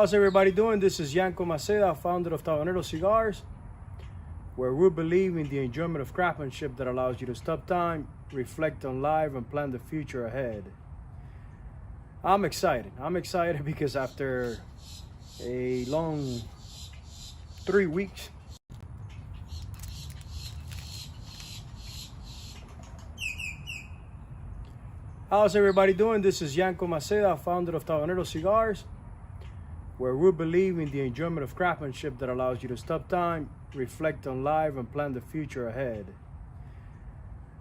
How's everybody doing? This is Yanko Maceda, founder of Tabanero Cigars, where we believe in the enjoyment of craftsmanship that allows you to stop time, reflect on life, and plan the future ahead. I'm excited. I'm excited because after a long 3 weeks, how's everybody doing? This is Yanko Maceda, founder of Tabanero Cigars, where we believe in the enjoyment of craftsmanship that allows you to stop time, reflect on life, and plan the future ahead.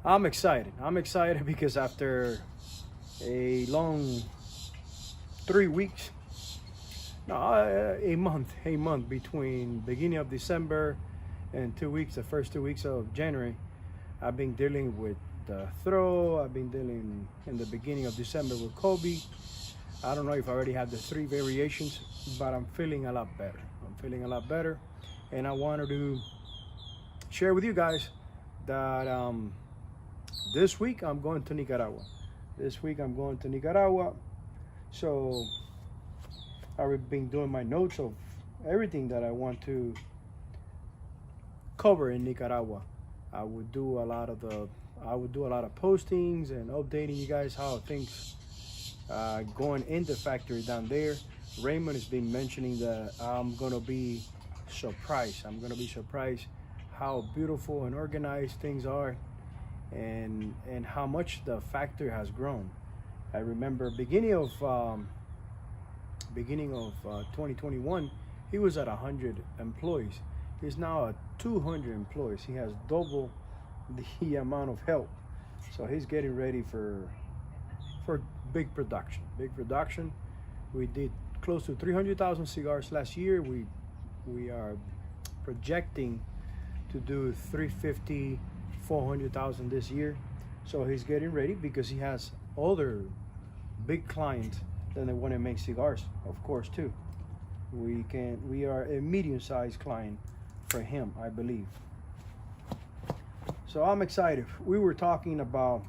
I'm excited. I'm excited because after a long 3 weeks, a month between beginning of December and 2 weeks, the first 2 weeks of January, I've been dealing with the throat. I've been dealing in the beginning of December with Kobe. I don't know if I already have the 3 variations, but I'm feeling a lot better. And I wanted to share with you guys that this week I'm going to Nicaragua. So I've been doing my notes of everything that I want to cover in Nicaragua. I would do a lot of postings and updating you guys how things going in the factory down there. Raymond has been mentioning that I'm gonna be surprised how beautiful and organized things are, and how much the factory has grown. I remember beginning of 2021, he was at 100 employees. He's now at 200 employees. He has double the amount of help. So he's getting ready for big production. We did close to 300,000 cigars last year. We are projecting to do 350, 400,000 this year. So he's getting ready because he has other big clients that they want to make cigars, of course, too. We are a medium-sized client for him, I believe. So I'm excited. We were talking about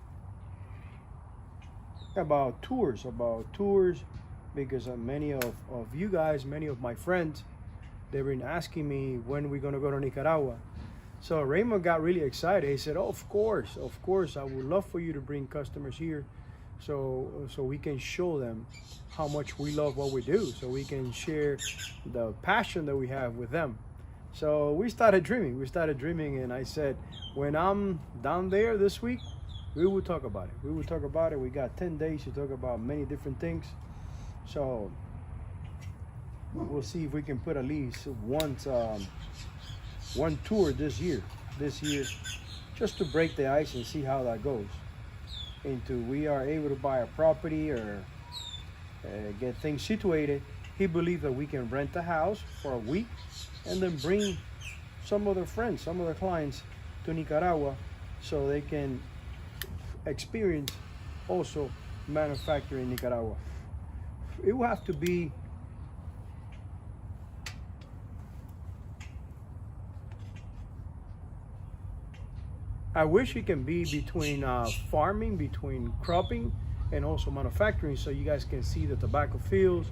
tours, because many of you guys, many of my friends, they've been asking me when we're gonna go to Nicaragua. So Raymond got really excited. He said, "Oh, of course, I would love for you to bring customers here, so we can show them how much we love what we do, so we can share the passion that we have with them." So we started dreaming, and I said, when I'm down there this week, we will talk about it. We got 10 days to talk about many different things. So we'll see if we can put at least one tour this year, just to break the ice and see how that goes. We are able to buy a property or get things situated. He believed that we can rent a house for a week and then bring some other friends, some other clients to Nicaragua, so they can experience also manufacturing in Nicaragua. It will have to be I wish it can be between farming, between cropping, and also manufacturing, so you guys can see the tobacco fields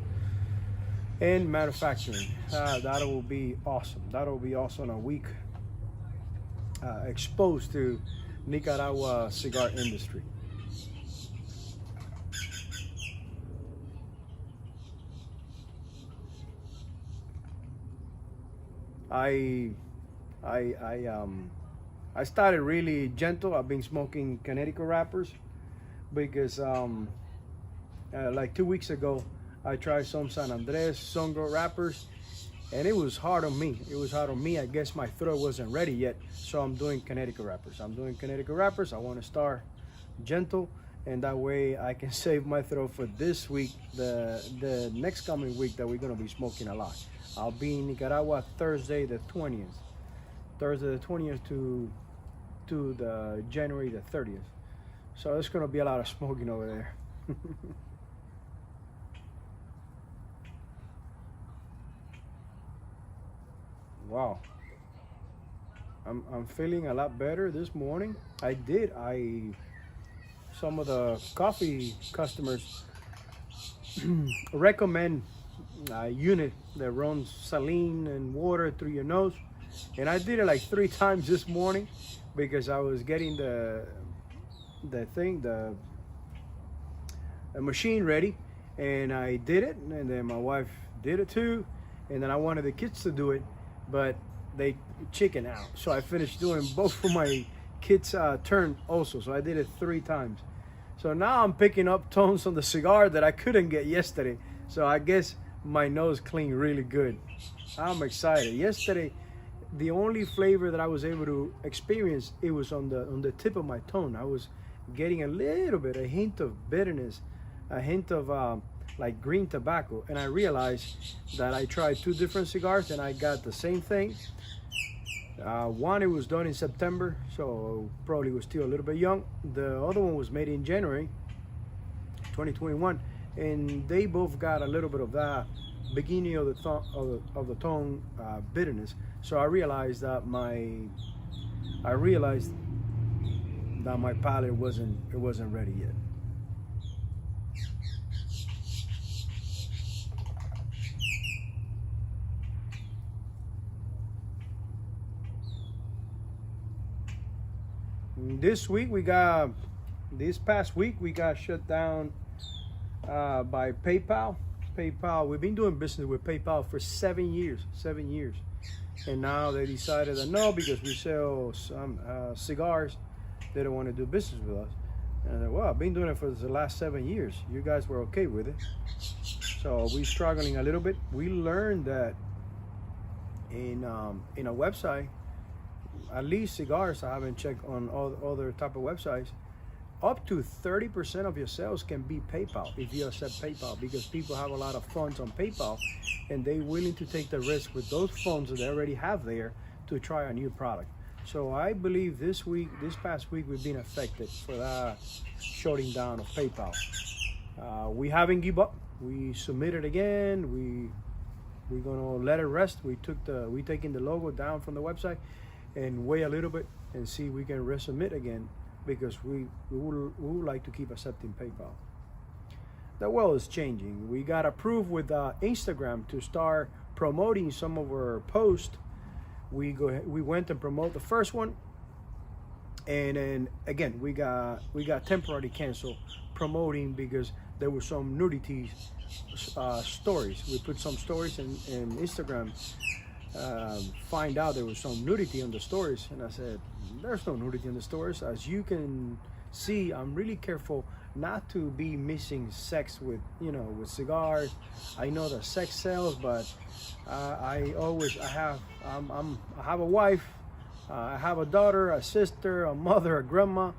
and manufacturing. That will be awesome. A week exposed to Nicaragua cigar industry. I started really gentle. I've been smoking Connecticut wrappers because like 2 weeks ago, I tried some San Andres Songo wrappers, and it was hard on me. I guess my throat wasn't ready yet, so I'm doing Connecticut wrappers. I want to start gentle, and that way I can save my throat for this week, the next coming week that we're going to be smoking a lot. I'll be in Nicaragua Thursday the 20th to the January the 30th. So it's going to be a lot of smoking over there. Wow, I'm feeling a lot better this morning. Some of the coffee customers recommend unit that runs saline and water through your nose. And I did it like 3 times this morning because I was getting the machine ready, and I did it, and then my wife did it too, and then I wanted the kids to do it, but they chicken out. So I finished doing both for my kids' turn also. So I did it 3 times. So now I'm picking up tones on the cigar that I couldn't get yesterday. So I guess my nose cleaned really good. I'm excited. Yesterday, the only flavor that I was able to experience, it was on the tip of my tongue. I was getting a little bit, a hint of bitterness, a hint of like green tobacco. And I realized that I tried 2 different cigars and I got the same thing. One, it was done in September, so probably was still a little bit young. The other one was made in January 2021, and they both got a little bit of that beginning of the tongue bitterness. So I realized that my palate wasn't ready yet. This past week we got shut down by PayPal. We've been doing business with PayPal for 7 years, and now they decided that no, because we sell some cigars, they don't want to do business with us. And I said, well, I've been doing it for the last 7 years. You guys were okay with it, so we're struggling a little bit. We learned that in a website, at least cigars, I haven't checked on all other type of websites, up to 30% of your sales can be PayPal if you accept PayPal, because people have a lot of funds on PayPal and they're willing to take the risk with those funds that they already have there to try a new product. So I believe this past week, we've been affected for that shutting down of PayPal. We haven't given up. We submitted again. We're gonna let it rest. We taking the logo down from the website and wait a little bit and see if we can resubmit again, because we would like to keep accepting PayPal. The world is changing. We got approved with Instagram to start promoting some of our posts. We went and promote the first one, and then again we got temporarily canceled promoting because there were some nudity stories. We put some stories in Instagram. Find out there was some nudity on the stories, and I said, there's no nudity in the stories. As you can see, I'm really careful not to be mixing sex with cigars. I know that sex sells, but I have a wife, I have a daughter, a sister, a mother, a grandma.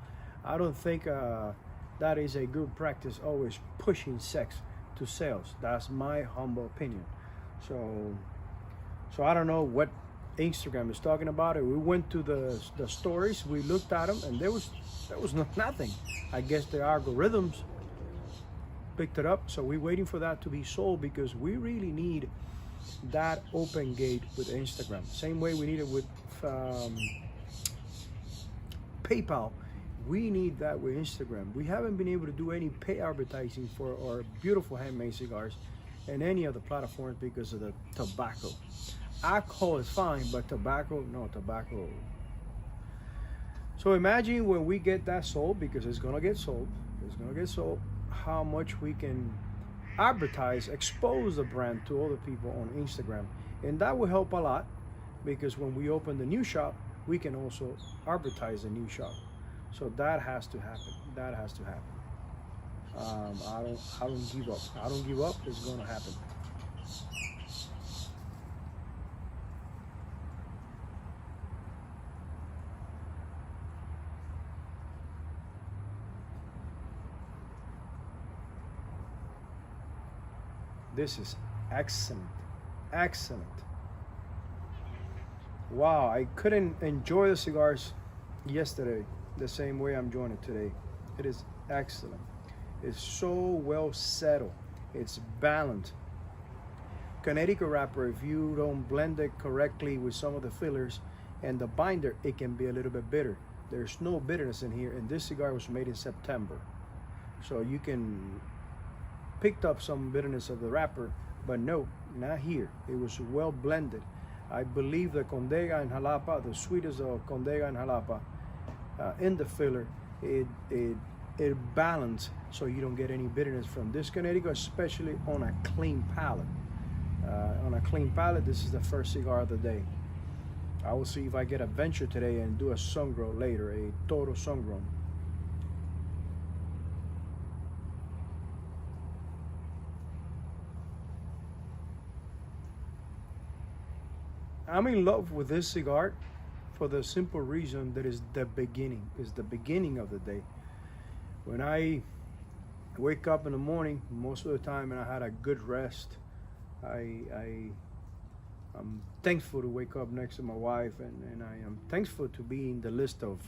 I don't think that is a good practice, always pushing sex to sales. That's my humble opinion. So I don't know what Instagram is talking about. It. We went to the stories, we looked at them, and there was nothing. I guess the algorithms picked it up. So we're waiting for that to be sold, because we really need that open gate with Instagram. Same way we need it with PayPal. We need that with Instagram. We haven't been able to do any pay advertising for our beautiful handmade cigars and any of the platforms because of the tobacco. Alcohol is fine, but tobacco, no tobacco. So imagine when we get that sold, because it's gonna get sold, how much we can advertise, expose the brand to other people on Instagram. And that will help a lot, because when we open the new shop, we can also advertise the new shop. So that has to happen. That has to happen. I don't give up. I don't give up. It's gonna happen. This is excellent. Excellent. Wow, I couldn't enjoy the cigars yesterday the same way I'm enjoying it today. It is excellent. It's so well settled. It's balanced. Connecticut wrapper, if you don't blend it correctly with some of the fillers and the binder, it can be a little bit bitter. There's no bitterness in here, and this cigar was made in September. So you can pick up some bitterness of the wrapper, but no, not here. It was well blended. I believe the Condega and Jalapa, the sweetest of Condega and Jalapa, in the filler, it balanced so you don't get any bitterness from this Connecticut, especially on a clean palate. On a clean palate, this is the first cigar of the day. I will see if I get a venture today and do a sun grow later, a Toro sun grown. I'm in love with this cigar for the simple reason that is the beginning. It's the beginning of the day. When I wake up in the morning, most of the time, and I had a good rest, I'm thankful to wake up next to my wife, and I am thankful to be in the list of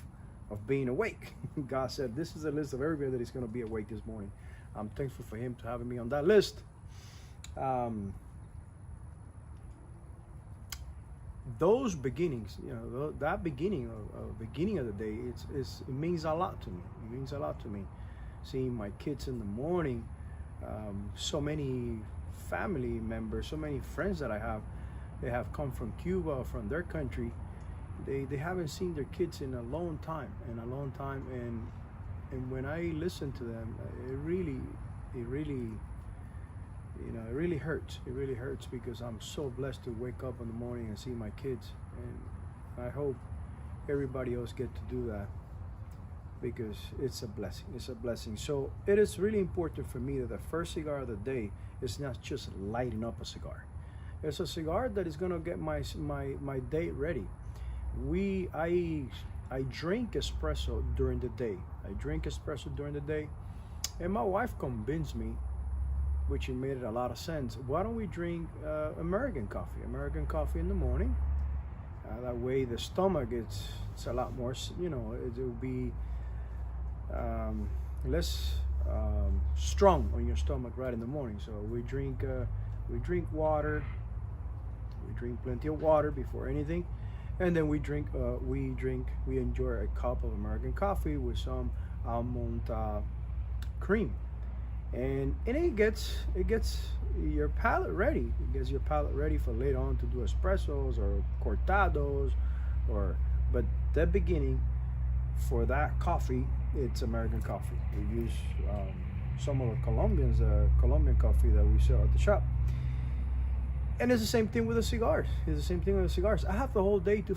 being awake. God said, this is a list of everybody that is going to be awake this morning. I'm thankful for him to having me on that list. Those beginnings, you know, that beginning of the day, it means a lot to me. It means a lot to me. Seeing my kids in the morning, so many family members, so many friends that I have, they have come from Cuba, from their country. They haven't seen their kids in a long time, and when I listen to them, it really you know, it really hurts. It really hurts because I'm so blessed to wake up in the morning and see my kids, and I hope everybody else get to do that because it's a blessing. It's a blessing. So it is really important for me that the first cigar of the day is not just lighting up a cigar. It's a cigar that is gonna get my day ready. I drink espresso during the day. And my wife convinced me, which it made a lot of sense. Why don't we drink American coffee in the morning? That way the stomach, it's a lot more, you know, it will be less strong on your stomach right in the morning. So we drink water. We drink plenty of water before anything, and then we enjoy a cup of American coffee with some almond cream. And it gets your palate ready. It gets your palate ready for later on to do espressos or cortados, but the beginning for that coffee, it's American coffee. We use some of the Colombian coffee that we sell at the shop. And it's the same thing with the cigars. I have the whole day to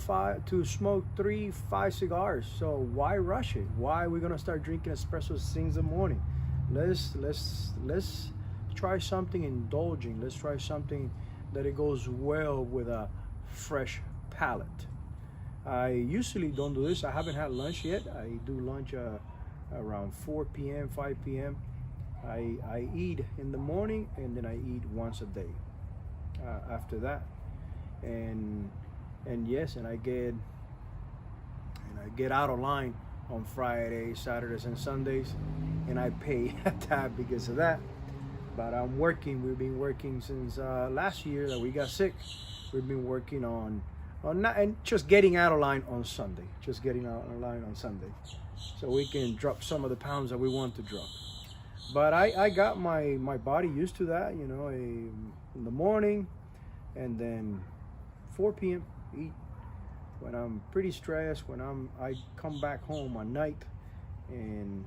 smoke 5 cigars. So why rush it? Why are we gonna start drinking espressos since the morning? Let's try something indulging. Let's try something that it goes well with a fresh palate. I usually don't do this. I haven't had lunch yet. I do lunch around 4 p.m., 5 p.m. I eat in the morning, and then I eat once a day after that. And I get out of line on Fridays, Saturdays, and Sundays, and I pay a tab because of that. But I'm working. We've been working since last year that we got sick. We've been working on not, and just getting out of line on Sunday. So we can drop some of the pounds that we want to drop. But I got my body used to that, you know, in the morning, and then 4 p.m. eat. When I'm pretty stressed, I come back home at night, and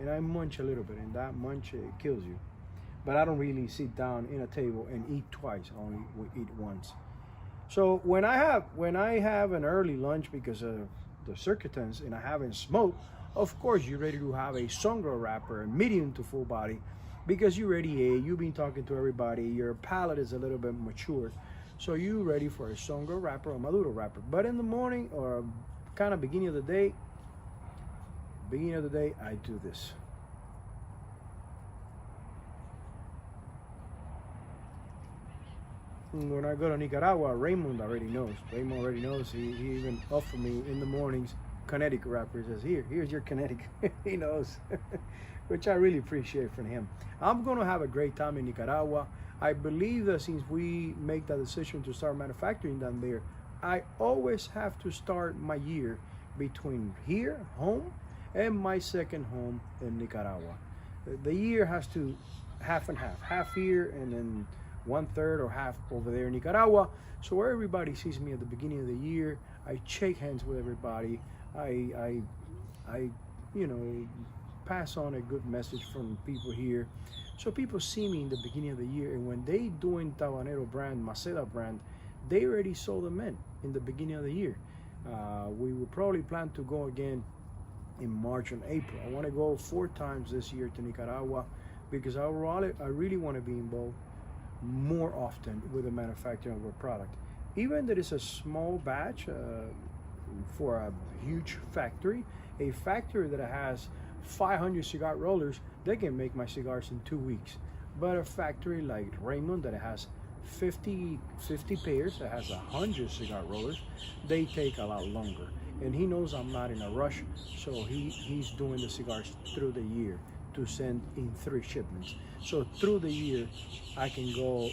I munch a little bit, and that munch, it kills you. But I don't really sit down in a table and eat twice. I only eat once. So when I have an early lunch because of the circumstance and I haven't smoked, of course you're ready to have a Sangro wrapper, a medium to full body, because you already ate, you've been talking to everybody, your palate is a little bit matured. So you're ready for a Sangro wrapper or Maduro wrapper. But in the morning or kind of beginning of the day, I do this. When I go to Nicaragua, Raymond already knows. He even offered me in the mornings Connecticut wrapper. He says, here's your Connecticut. He knows, which I really appreciate from him. I'm going to have a great time in Nicaragua. I believe that since we make that decision to start manufacturing down there, I always have to start my year between here, home, and my second home in Nicaragua. The year has to half and half here, and then 1/3 or half over there in Nicaragua. So where everybody sees me at the beginning of the year, I shake hands with everybody. I pass on a good message from people here. So people see me in the beginning of the year, and when they doing Tabanero brand, Maceda brand, they already saw the men in the beginning of the year. We will probably plan to go again in March and April. I want to go 4 times this year to Nicaragua because I really want to be involved more often with the manufacturing of our product. Even that it's a small batch for a huge factory, a factory that has 500 cigar rollers, they can make my cigars in 2 weeks. But a factory like Raymond that has 50 pairs, that has 100 cigar rollers, they take a lot longer. And he knows I'm not in a rush, so he's doing the cigars through the year to send in 3 shipments. So through the year, I can go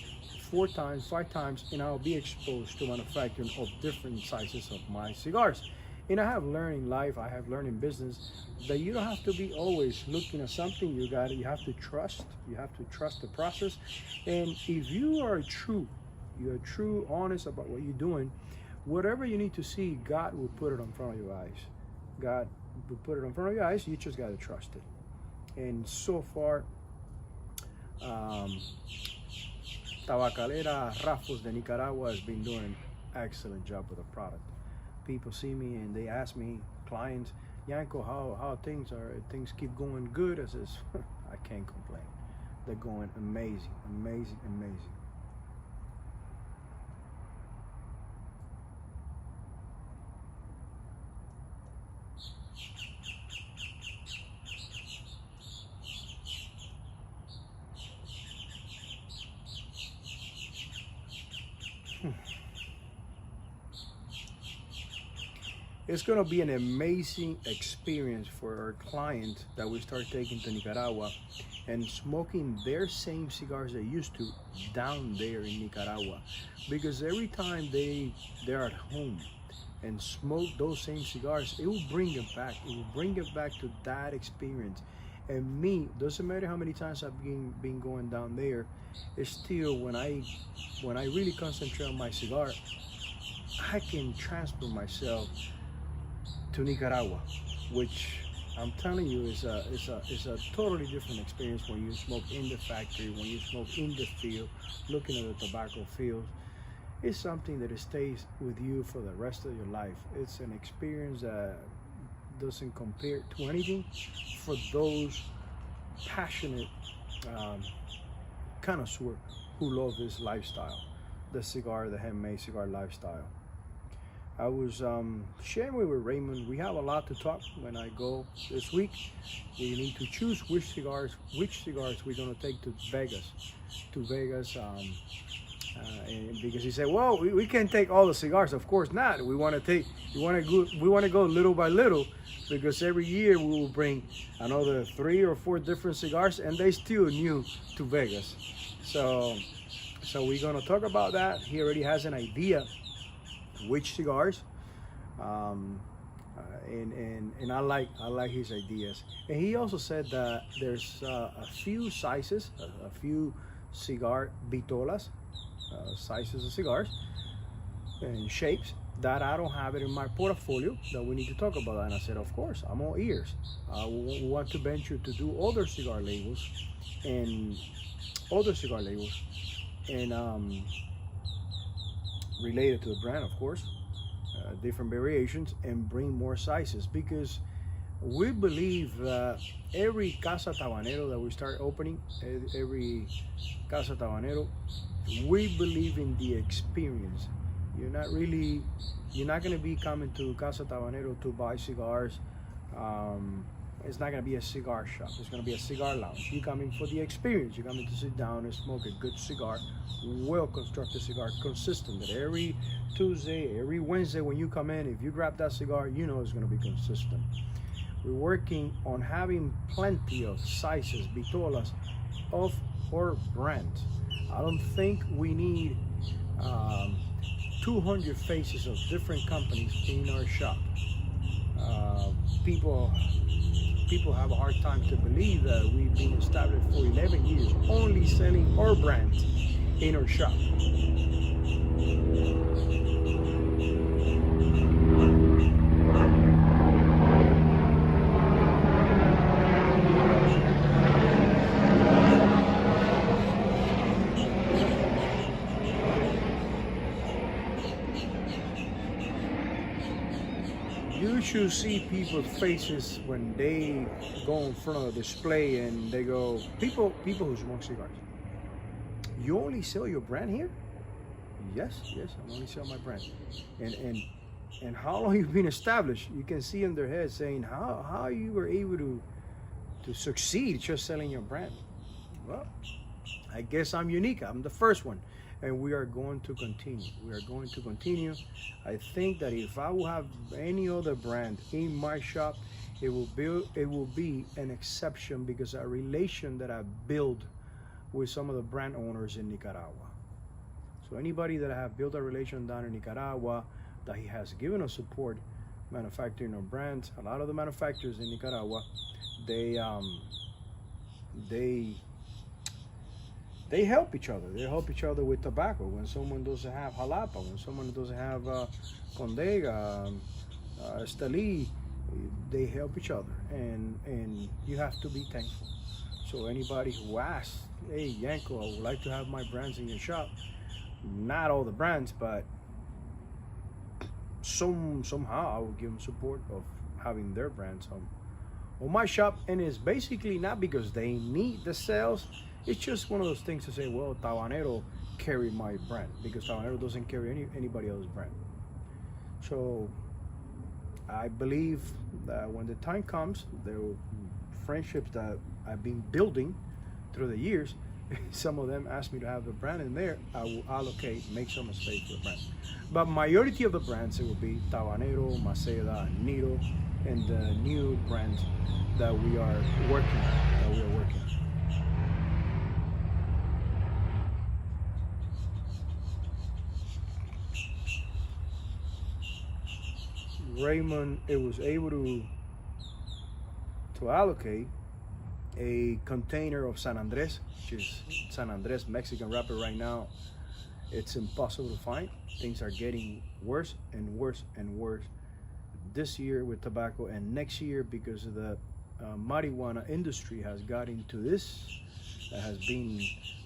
4 times, 5 times, and I'll be exposed to manufacturing of different sizes of my cigars. And I have learned in life, I have learned in business, that you don't have to be always looking at something. You have to trust. You have to trust the process. And if you are true, honest about what you're doing, whatever you need to see, God will put it in front of your eyes. God will put it in front of your eyes. You just got to trust it. And so far, Tabacalera Rafos de Nicaragua has been doing an excellent job with the product. People see me and they ask me, clients, Yanko, how things are? Things keep going good? I says, I can't complain. They're going amazing, amazing, amazing. It's going to be an amazing experience for our client that we start taking to Nicaragua and smoking their same cigars they used to down there in Nicaragua. Because every time they're at home and smoke those same cigars, it will bring it back. It will bring it back to that experience. And me, doesn't matter how many times I've been going down there, it's still when I really concentrate on my cigar, I can transfer myself to Nicaragua, which I'm telling you is a totally different experience when you smoke in the factory, when you smoke in the field, looking at the tobacco fields. It's something that stays with you for the rest of your life. It's an experience that doesn't compare to anything for those passionate connoisseurs who love this lifestyle, the handmade cigar lifestyle. I was sharing with Raymond, we have a lot to talk when I go this week. We need to choose which cigars we're going to take to Vegas. And because he said, well, we can't take all the cigars. Of course not. We want to go little by little, because every year we will bring another 3 or 4 different cigars, and they still new to Vegas. So we're going to talk about that. He already has an idea which cigars, and I like his ideas. And he also said that there's a few sizes, a few cigar vitolas, sizes of cigars and shapes that I don't have it in my portfolio that we need to talk about. And I said, of course, I'm all ears. We want to venture to do other cigar labels and related to the brand, of course, different variations, and bring more sizes, because we believe that every Casa Tabanero that we start opening, every Casa Tabanero, we believe in the experience. You're not going to be coming to Casa Tabanero to buy cigars. It's not going to be a cigar shop. It's going to be a cigar lounge. You're coming for the experience. You're coming to sit down and smoke a good cigar, well-constructed cigar, consistent. That every Tuesday, every Wednesday when you come in, if you grab that cigar, you know it's going to be consistent. We're working on having plenty of sizes, vitolas, of our brand. I don't think we need 200 faces of different companies in our shop. People have a hard time to believe that we've been established for 11 years only selling our brand, in our shop. You should see people's faces when they go in front of a display and they go, people who smoke cigars. You only sell your brand here? Yes, I only sell my brand. And how long you've been established? You can see in their head saying how you were able to succeed just selling your brand. Well, I guess I'm unique. I'm the first one. And we are going to continue. We are going to continue. I think that if I will have any other brand in my shop, it will be an exception because a relation that I built with some of the brand owners in Nicaragua. So anybody that I have built a relation down in Nicaragua, that he has given us support manufacturing our brands. A lot of the manufacturers in Nicaragua, they help each other. They help each other with tobacco. When someone doesn't have jalapa, when someone doesn't have condega, esteli, they help each other, and you have to be thankful. So anybody who asks, hey Yanko, I would like to have my brands in your shop, not all the brands, but somehow I will give them support of having their brands on my shop. And it's basically not because they need the sales. It's just one of those things to say, well, Tabanero carry my brand, because Tabanero doesn't carry anybody else's brand. So I believe that when the time comes, there will friendships that I've been building through the years. Some of them ask me to have the brand in there. I will allocate, make some space for the brand. But majority of the brands, it will be Tabanero, Maceda, Niro, and the new brands that we are working on. Raymond, it was able to allocate a container of San Andres, which is San Andres Mexican wrapper right now. It's impossible to find. Things are getting worse and worse and worse this year with tobacco, and next year because of the marijuana industry has got into this.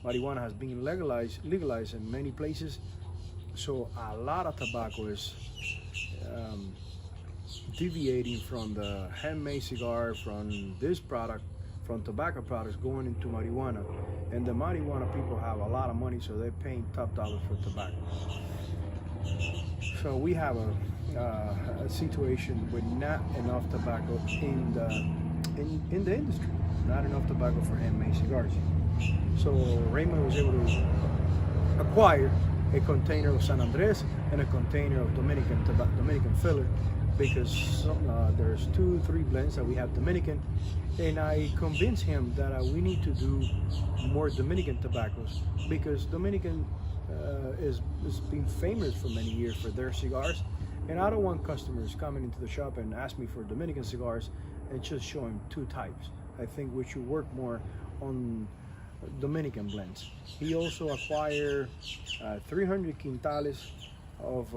Marijuana has been legalized in many places. So a lot of tobacco is deviating from the handmade cigar, from this product, from tobacco products going into marijuana. And the marijuana people have a lot of money, so they're paying top dollars for tobacco. So we have a situation with not enough tobacco in the industry, not enough tobacco for handmade cigars. So Raymond was able to acquire a container of San Andres and a container of Dominican filler, because there's 2-3 blends that we have Dominican, and I convinced him that we need to do more Dominican tobaccos, because Dominican is been famous for many years for their cigars, and I don't want customers coming into the shop and ask me for Dominican cigars and just showing 2 types. I think we should work more on Dominican blends. He also acquired 300 quintales of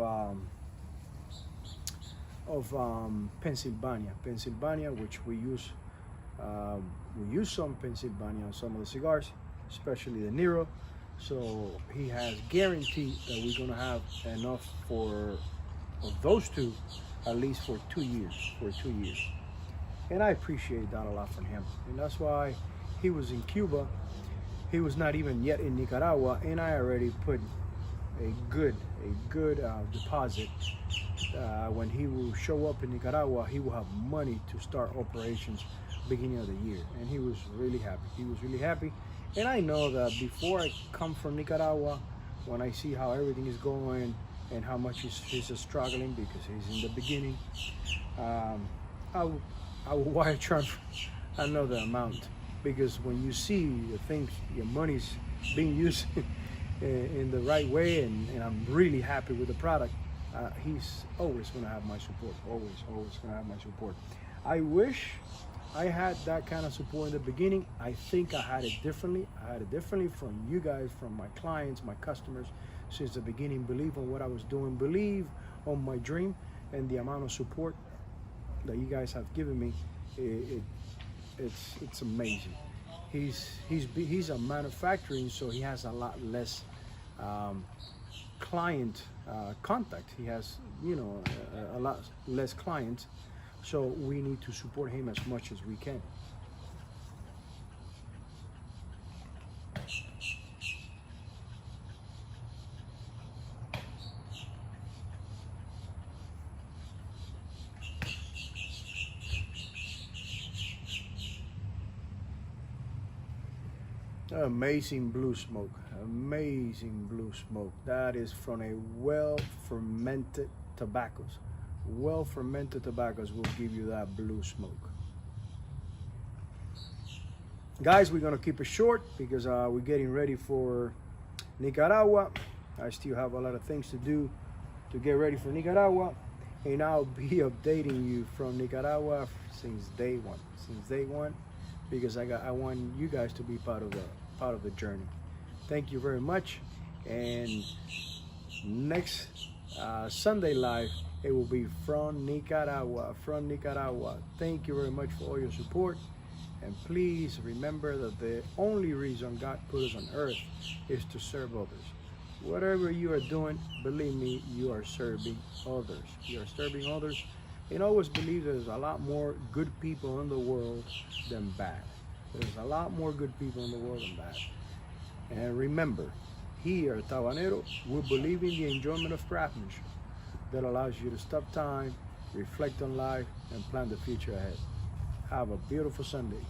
Pennsylvania, which we use some Pennsylvania on some of the cigars, especially the Nero. So he has guaranteed that we're gonna have enough of those 2, at least for 2 years. And I appreciate that a lot from him. And that's why he was in Cuba. He was not even yet in Nicaragua, and I already put a good deposit. When he will show up in Nicaragua, he will have money to start operations beginning of the year. And he was really happy. And I know that before I come from Nicaragua, when I see how everything is going and how much he's struggling, because he's in the beginning, I will wire transfer another amount, because when you see the things, your money's being used in the right way, and I'm really happy with the product, he's always going to have my support. Always going to have my support. I wish I had that kind of support in the beginning. I think I had it differently. I had it differently from you guys, from my clients, my customers, since the beginning. Believe on what I was doing, believe on my dream, and the amount of support that you guys have given me. It's amazing. He's a manufacturing, so he has a lot less client contact. He has, you know, a lot less clients, so we need to support him as much as we can. Amazing blue smoke, amazing blue smoke. That is from a well-fermented tobaccos. Well-fermented tobaccos will give you that blue smoke. Guys, we're gonna keep it short because we're getting ready for Nicaragua. I still have a lot of things to do to get ready for Nicaragua, and I'll be updating you from Nicaragua since day one, because I want you guys to be part of the journey. Thank you very much, and next Sunday live, it will be from Nicaragua. Thank you very much for all your support, and please remember that the only reason God put us on earth is to serve others. Whatever you are doing, believe me, you are serving others. You are serving others, and always believe there's a lot more good people in the world than bad. There's a lot more good people in the world than bad. And remember, here at Tabanero, we believe in the enjoyment of craftsmanship that allows you to stop time, reflect on life, and plan the future ahead. Have a beautiful Sunday.